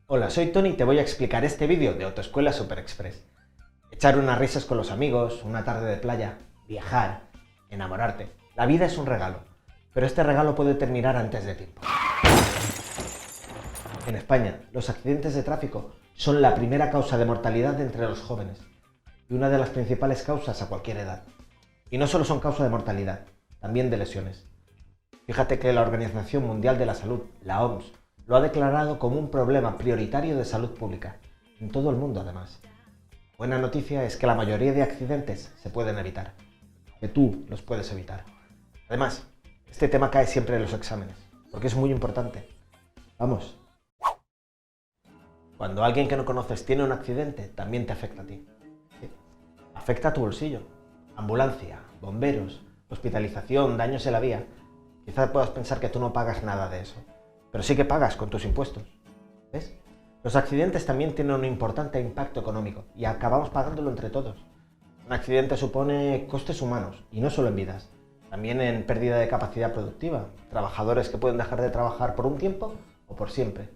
Hola, soy Tony y te voy a explicar este vídeo de Autoescuela Super Express. Echar unas risas con los amigos, una tarde de playa, viajar, enamorarte. La vida es un regalo, pero este regalo puede terminar antes de tiempo. En España, los accidentes de tráfico son la primera causa de mortalidad entre los jóvenes y una de las principales causas a cualquier edad. Y no solo son causa de mortalidad, también de lesiones. Fíjate que la Organización Mundial de la Salud, la OMS, lo ha declarado como un problema prioritario de salud pública, en todo el mundo además. Buena noticia es que la mayoría de accidentes se pueden evitar, que tú los puedes evitar. Además, este tema cae siempre en los exámenes, porque es muy importante. Vamos. Cuando alguien que no conoces tiene un accidente, también te afecta a ti. ¿Sí? Afecta a tu bolsillo. Ambulancia, bomberos, hospitalización, daños en la vía. Quizás puedas pensar que tú no pagas nada de eso, pero sí que pagas con tus impuestos. ¿Ves? Los accidentes también tienen un importante impacto económico y acabamos pagándolo entre todos. Un accidente supone costes humanos, y no solo en vidas, también en pérdida de capacidad productiva, trabajadores que pueden dejar de trabajar por un tiempo o por siempre.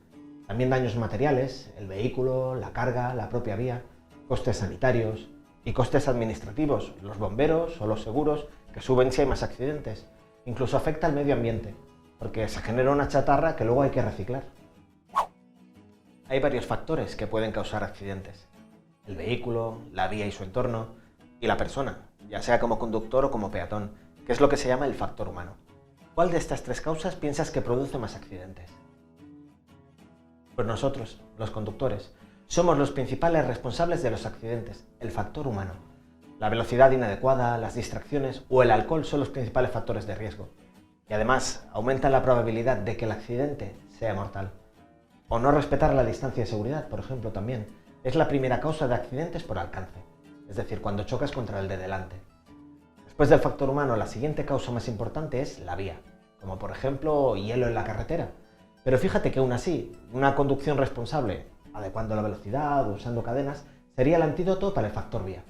También daños materiales, el vehículo, la carga, la propia vía, costes sanitarios y costes administrativos, los bomberos o los seguros que suben si hay más accidentes. Incluso afecta al medio ambiente, porque se genera una chatarra que luego hay que reciclar. Hay varios factores que pueden causar accidentes: el vehículo, la vía y su entorno, y la persona, ya sea como conductor o como peatón, que es lo que se llama el factor humano. ¿Cuál de estas tres causas piensas que produce más accidentes? Pues nosotros, los conductores, somos los principales responsables de los accidentes, el factor humano. La velocidad inadecuada, las distracciones o el alcohol son los principales factores de riesgo. Y además aumentan la probabilidad de que el accidente sea mortal. O no respetar la distancia de seguridad, por ejemplo, también es la primera causa de accidentes por alcance, es decir, cuando chocas contra el de delante. Después del factor humano, la siguiente causa más importante es la vía, como por ejemplo hielo en la carretera. Pero fíjate que aún así, una conducción responsable, adecuando la velocidad o usando cadenas, sería el antídoto para el factor vía.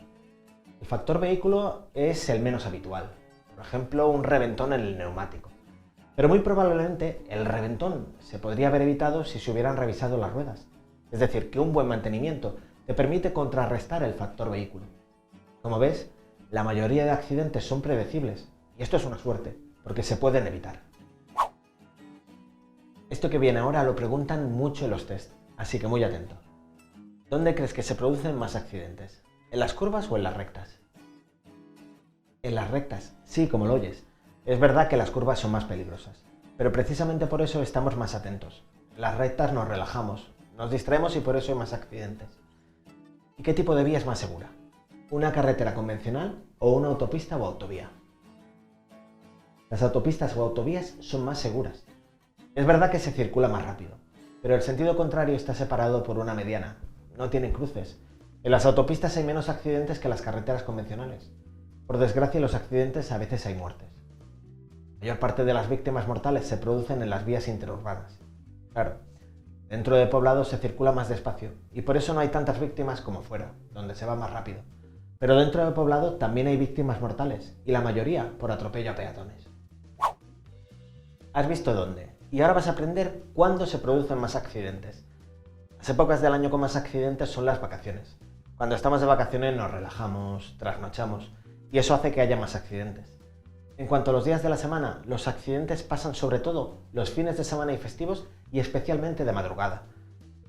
El factor vehículo es el menos habitual, por ejemplo, un reventón en el neumático. Pero muy probablemente el reventón se podría haber evitado si se hubieran revisado las ruedas. Es decir, que un buen mantenimiento te permite contrarrestar el factor vehículo. Como ves, la mayoría de accidentes son predecibles, y esto es una suerte, porque se pueden evitar. Esto que viene ahora lo preguntan mucho en los test, así que muy atento. ¿Dónde crees que se producen más accidentes? ¿En las curvas o en las rectas? En las rectas, sí, como lo oyes. Es verdad que las curvas son más peligrosas, pero precisamente por eso estamos más atentos. En las rectas nos relajamos, nos distraemos y por eso hay más accidentes. ¿Y qué tipo de vía es más segura? ¿Una carretera convencional o una autopista o autovía? Las autopistas o autovías son más seguras. Es verdad que se circula más rápido, pero el sentido contrario está separado por una mediana. No tienen cruces. En las autopistas hay menos accidentes que en las carreteras convencionales. Por desgracia, en los accidentes a veces hay muertes. La mayor parte de las víctimas mortales se producen en las vías interurbanas. Claro, dentro de poblados se circula más despacio y por eso no hay tantas víctimas como fuera, donde se va más rápido. Pero dentro de poblado también hay víctimas mortales y la mayoría por atropello a peatones. ¿Has visto dónde? Y ahora vas a aprender cuándo se producen más accidentes. Las épocas del año con más accidentes son las vacaciones. Cuando estamos de vacaciones nos relajamos, trasnochamos y eso hace que haya más accidentes. En cuanto a los días de la semana, los accidentes pasan sobre todo los fines de semana y festivos y especialmente de madrugada.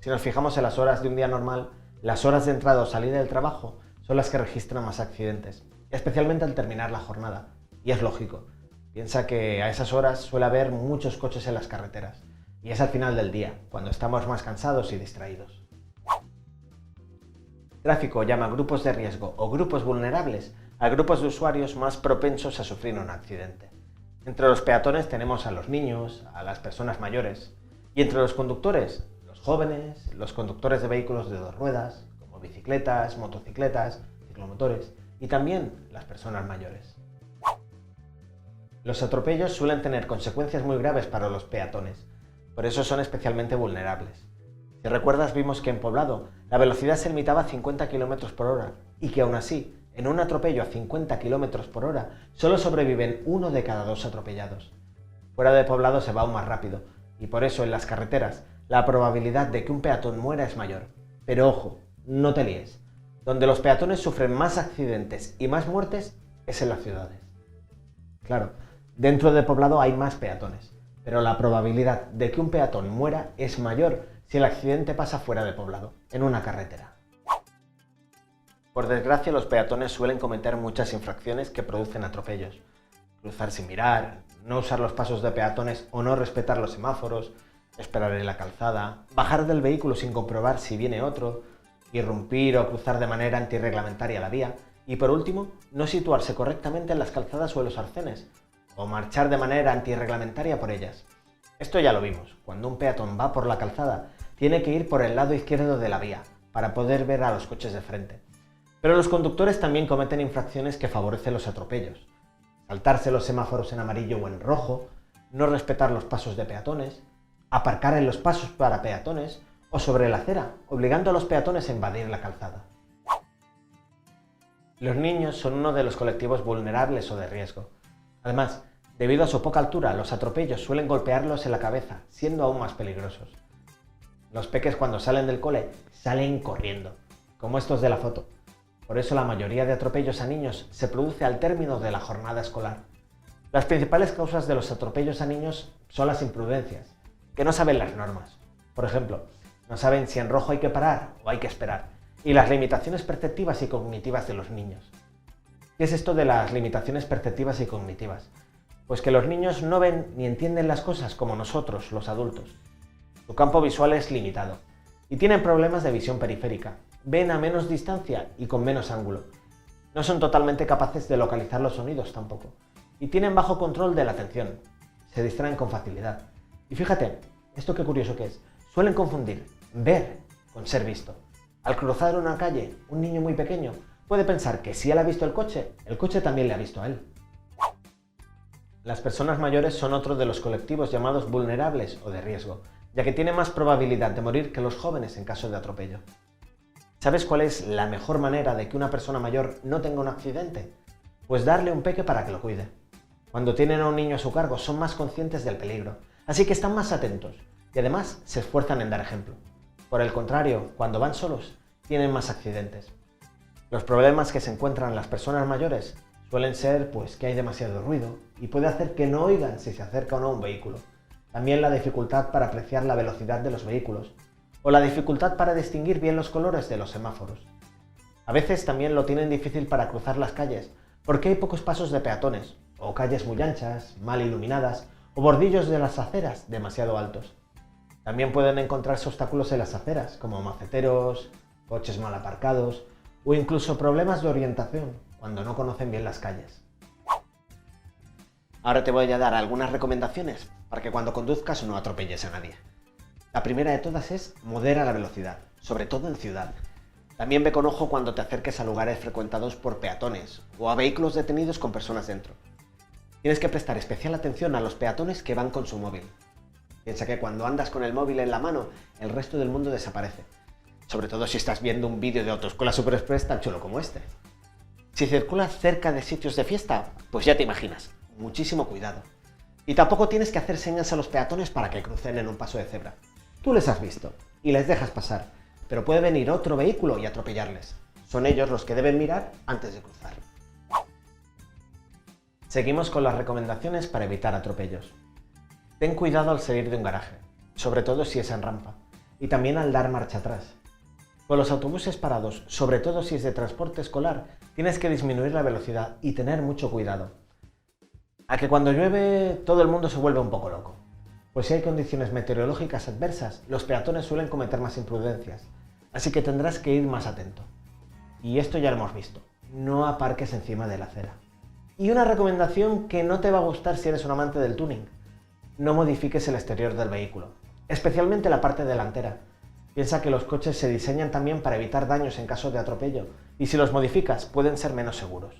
Si nos fijamos en las horas de un día normal, las horas de entrada o salida del trabajo son las que registran más accidentes, especialmente al terminar la jornada. Y es lógico. Piensa que a esas horas suele haber muchos coches en las carreteras y es al final del día, cuando estamos más cansados y distraídos. Tráfico llama grupos de riesgo o grupos vulnerables a grupos de usuarios más propensos a sufrir un accidente. Entre los peatones tenemos a los niños, a las personas mayores, y entre los conductores, los jóvenes, los conductores de vehículos de dos ruedas, como bicicletas, motocicletas, ciclomotores, y también las personas mayores. Los atropellos suelen tener consecuencias muy graves para los peatones, por eso son especialmente vulnerables. Si recuerdas, vimos que en Poblado la velocidad se limitaba a 50 km por hora y que aún así, en un atropello a 50 km por hora, solo sobreviven 1 de cada 2 atropellados. Fuera de Poblado se va aún más rápido y por eso en las carreteras la probabilidad de que un peatón muera es mayor. Pero ojo, no te líes. Donde los peatones sufren más accidentes y más muertes es en las ciudades. Claro, dentro del poblado hay más peatones, pero la probabilidad de que un peatón muera es mayor si el accidente pasa fuera de poblado, en una carretera. Por desgracia, los peatones suelen cometer muchas infracciones que producen atropellos. Cruzar sin mirar, no usar los pasos de peatones o no respetar los semáforos, esperar en la calzada, bajar del vehículo sin comprobar si viene otro, irrumpir o cruzar de manera antirreglamentaria la vía y, por último, no situarse correctamente en las calzadas o en los arcenes, o marchar de manera antirreglamentaria por ellas. Esto ya lo vimos, cuando un peatón va por la calzada, tiene que ir por el lado izquierdo de la vía, para poder ver a los coches de frente. Pero los conductores también cometen infracciones que favorecen los atropellos. Saltarse los semáforos en amarillo o en rojo, no respetar los pasos de peatones, aparcar en los pasos para peatones o sobre la acera, obligando a los peatones a invadir la calzada. Los niños son uno de los colectivos vulnerables o de riesgo. Además, debido a su poca altura, los atropellos suelen golpearlos en la cabeza, siendo aún más peligrosos. Los peques cuando salen del cole, salen corriendo, como estos de la foto. Por eso la mayoría de atropellos a niños se produce al término de la jornada escolar. Las principales causas de los atropellos a niños son las imprudencias, que no saben las normas. Por ejemplo, no saben si en rojo hay que parar o hay que esperar, y las limitaciones perceptivas y cognitivas de los niños. ¿Qué es esto de las limitaciones perceptivas y cognitivas? Pues que los niños no ven ni entienden las cosas como nosotros, los adultos. Su campo visual es limitado y tienen problemas de visión periférica. Ven a menos distancia y con menos ángulo. No son totalmente capaces de localizar los sonidos tampoco. Y tienen bajo control de la atención. Se distraen con facilidad. Y fíjate, esto qué curioso que es. Suelen confundir ver con ser visto. Al cruzar una calle, un niño muy pequeño puede pensar que si él ha visto el coche también le ha visto a él. Las personas mayores son otro de los colectivos llamados vulnerables o de riesgo, ya que tienen más probabilidad de morir que los jóvenes en caso de atropello. ¿Sabes cuál es la mejor manera de que una persona mayor no tenga un accidente? Pues darle un peque para que lo cuide. Cuando tienen a un niño a su cargo son más conscientes del peligro, así que están más atentos y además se esfuerzan en dar ejemplo. Por el contrario, cuando van solos, tienen más accidentes. Los problemas que se encuentran las personas mayores suelen ser pues que hay demasiado ruido y puede hacer que no oigan si se acerca o no un vehículo. También la dificultad para apreciar la velocidad de los vehículos o la dificultad para distinguir bien los colores de los semáforos. A veces también lo tienen difícil para cruzar las calles porque hay pocos pasos de peatones o calles muy anchas, mal iluminadas o bordillos de las aceras demasiado altos. También pueden encontrarse obstáculos en las aceras como maceteros, coches mal aparcados o incluso problemas de orientación cuando no conocen bien las calles. Ahora te voy a dar algunas recomendaciones para que cuando conduzcas no atropelles a nadie. La primera de todas es modera la velocidad, sobre todo en ciudad. También ve con ojo cuando te acerques a lugares frecuentados por peatones o a vehículos detenidos con personas dentro. Tienes que prestar especial atención a los peatones que van con su móvil. Piensa que cuando andas con el móvil en la mano, el resto del mundo desaparece. Sobre todo si estás viendo un vídeo de Autoescuela Super Express tan chulo como este. Si circulas cerca de sitios de fiesta, pues ya te imaginas, muchísimo cuidado. Y tampoco tienes que hacer señas a los peatones para que crucen en un paso de cebra. Tú les has visto y les dejas pasar, pero puede venir otro vehículo y atropellarles. Son ellos los que deben mirar antes de cruzar. Seguimos con las recomendaciones para evitar atropellos. Ten cuidado al salir de un garaje, sobre todo si es en rampa, y también al dar marcha atrás. Con los autobuses parados, sobre todo si es de transporte escolar, tienes que disminuir la velocidad y tener mucho cuidado. A que cuando llueve todo el mundo se vuelve un poco loco. Pues si hay condiciones meteorológicas adversas, los peatones suelen cometer más imprudencias, así que tendrás que ir más atento. Y esto ya lo hemos visto, no aparques encima de la acera. Y una recomendación que no te va a gustar si eres un amante del tuning: no modifiques el exterior del vehículo, especialmente la parte delantera. Piensa que los coches se diseñan también para evitar daños en caso de atropello, y si los modificas pueden ser menos seguros.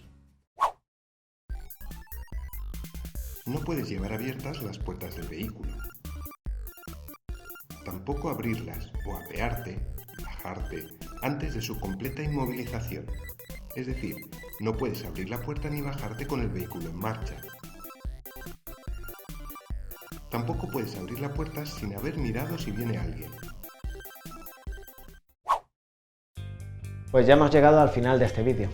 No puedes llevar abiertas las puertas del vehículo. Tampoco abrirlas o apearte, bajarte, antes de su completa inmovilización. Es decir, no puedes abrir la puerta ni bajarte con el vehículo en marcha. Tampoco puedes abrir la puerta sin haber mirado si viene alguien. Pues ya hemos llegado al final de este vídeo.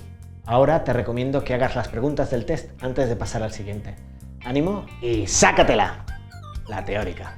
Ahora te recomiendo que hagas las preguntas del test antes de pasar al siguiente. ¡Ánimo y sácatela! La teórica.